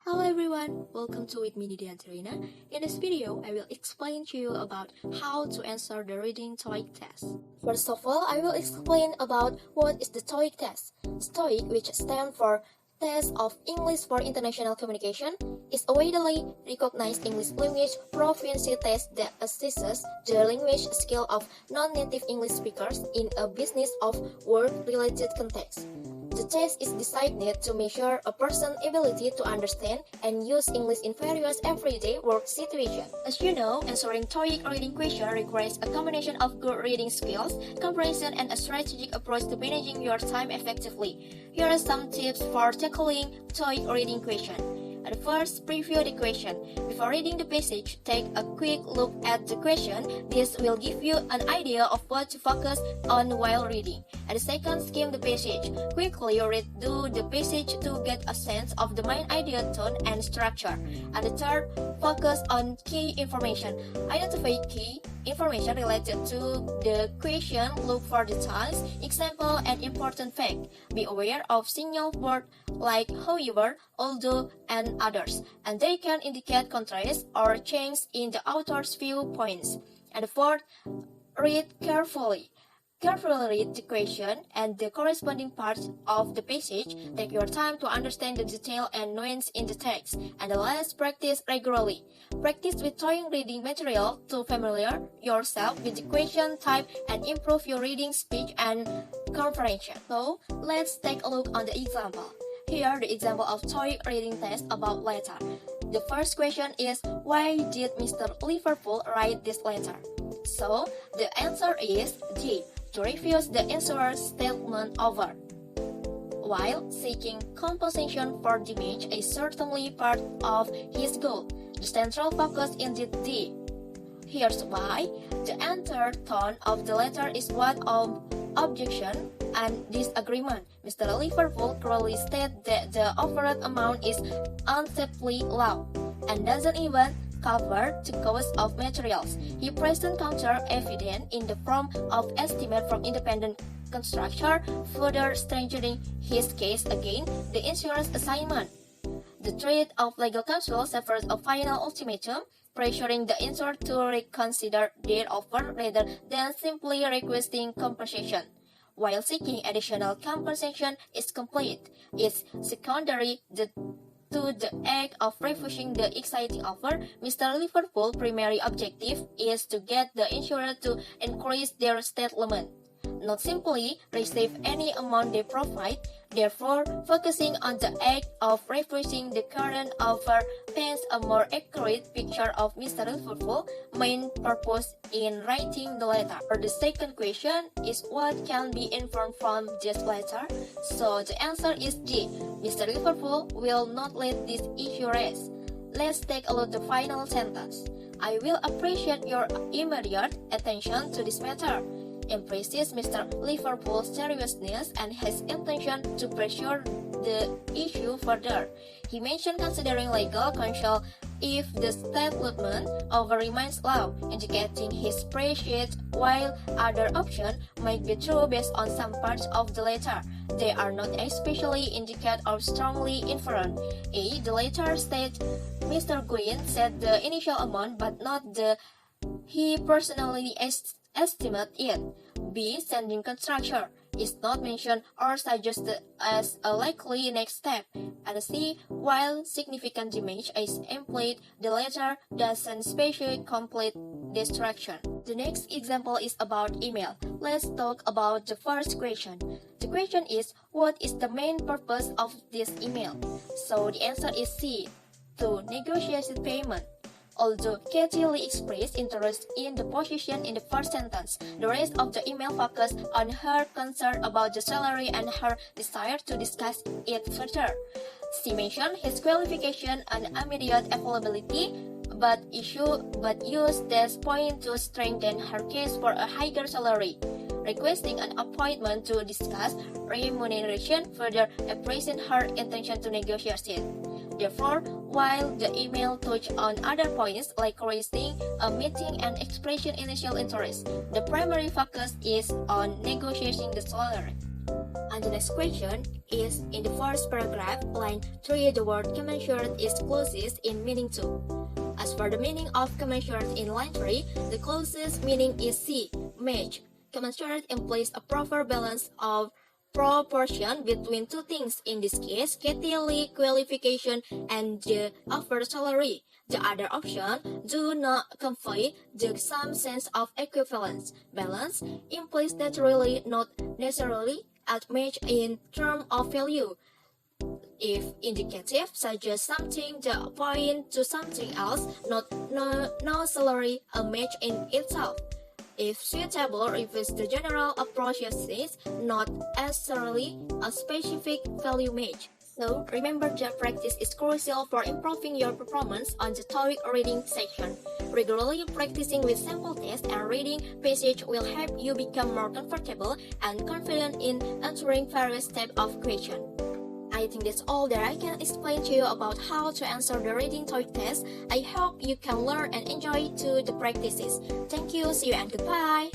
Hello everyone, welcome to with me Nidyanti. In this video, I will explain to you about how to answer the reading Toeic test. First of all, I will explain about what is the Toeic test. Toeic, which stands for Test of English for International Communication, is a widely recognized English language proficiency test that assesses the language skill of non-native English speakers in a business or work-related context. The test is designed to measure a person's ability to understand and use English in various everyday work situations. As you know, answering Toeic reading question requires a combination of good reading skills, comprehension, and a strategic approach to managing your time effectively. Here are some tips for tackling Toeic reading question. At first, preview the question. Before reading the passage, take a quick look at the question. This will give you an idea of what to focus on while reading. At the second, skim the passage. Quickly read through the passage to get a sense of the main idea, tone, and structure. At the third, focus on key information. Identify key information related to the question. Look for details, example, and important fact. Be aware of signal words like however, although, and others, and they can indicate contrast or change in the author's viewpoints. And fourth, read carefully. Carefully read the question and the corresponding parts of the passage. Take your time to understand the detail and nuance in the text. And the last, practice regularly. Practice with Toeic reading material to familiar yourself with the question type and improve your reading speech and comprehension. So, let's take a look on the example. Here, the example of Toeic reading test about letter. The first question is, why did Mr. Liverpool write this letter? So, the answer is D, to refuse the answerer's statement over. While seeking compensation for damage is certainly part of his goal, the central focus is D. Here's why. The entire tone of the letter is one of objection and disagreement. Mr. Liverpool clearly stated that the overall amount is unsafely low and doesn't even cover the cost of materials. He presents counter evidence in the form of estimate from independent constructor, further strengthening his case against the insurance assignment. The threat of legal counsel suffers a final ultimatum, pressuring the insurer to reconsider their offer rather than simply requesting compensation. While seeking additional compensation is complete, it's secondary to the act of refusing the exciting offer. Mr. Liverpool's primary objective is to get the insurer to increase their settlement, not simply receive any amount they provide. Therefore, focusing on the act of refusing the current offer paints a more accurate picture of Mr. Liverpool's main purpose in writing the letter. The second question is, what can be inferred from this letter? So the answer is D. Mr. Liverpool will not let this issue rest. Let's take a look at the final sentence. I will appreciate your immediate attention to this matter. Emphasizes Mr. Liverpool's seriousness and his intention to pursue the issue further. He mentioned considering legal counsel if the settlement offer remains low, indicating his appreciate, while other options might be true based on some parts of the letter. They are not especially indicate or strongly inferred. A. The letter states Mr. Gwynn said the initial amount but not the he personally estimate it. B. Sending construction is not mentioned or suggested as a likely next step. And C. While significant damage is implied, the letter doesn't specify complete destruction. The next example is about email. Let's talk about the first question. The question is, what is the main purpose of this email? So the answer is C, to negotiate payment. Although Katie Lee expressed interest in the position in the first sentence, the rest of the email focused on her concern about the salary and her desire to discuss it further. She mentioned his qualification and immediate availability, but used this point to strengthen her case for a higher salary, requesting an appointment to discuss remuneration, further expressing her intention to negotiate it. Therefore, while the email touched on other points like requesting a meeting and expressing initial interest, the primary focus is on negotiating the salary. And the next question is in the first paragraph, line 3, the word commensurate is closest in meaning to. As for the meaning of commensurate in line 3, the closest meaning is C, match. Commensurate implies a proper balance of proportion between two things, in this case, KTLE qualification and the offered salary. The other option do not convey the same sense of equivalence. Balance implies that really not necessarily at match in terms of value. If indicative, suggests something that point to something else, no salary a match in itself. If suitable, refers the general approaches, not necessarily a specific value match. So, remember that practice is crucial for improving your performance on the Toeic reading section. Regularly practicing with sample tests and reading passage will help you become more comfortable and confident in answering various types of questions. I think that's all that I can explain to you about how to answer the reading Toeic test. I hope you can learn and enjoy to the practices. Thank you, see you and goodbye.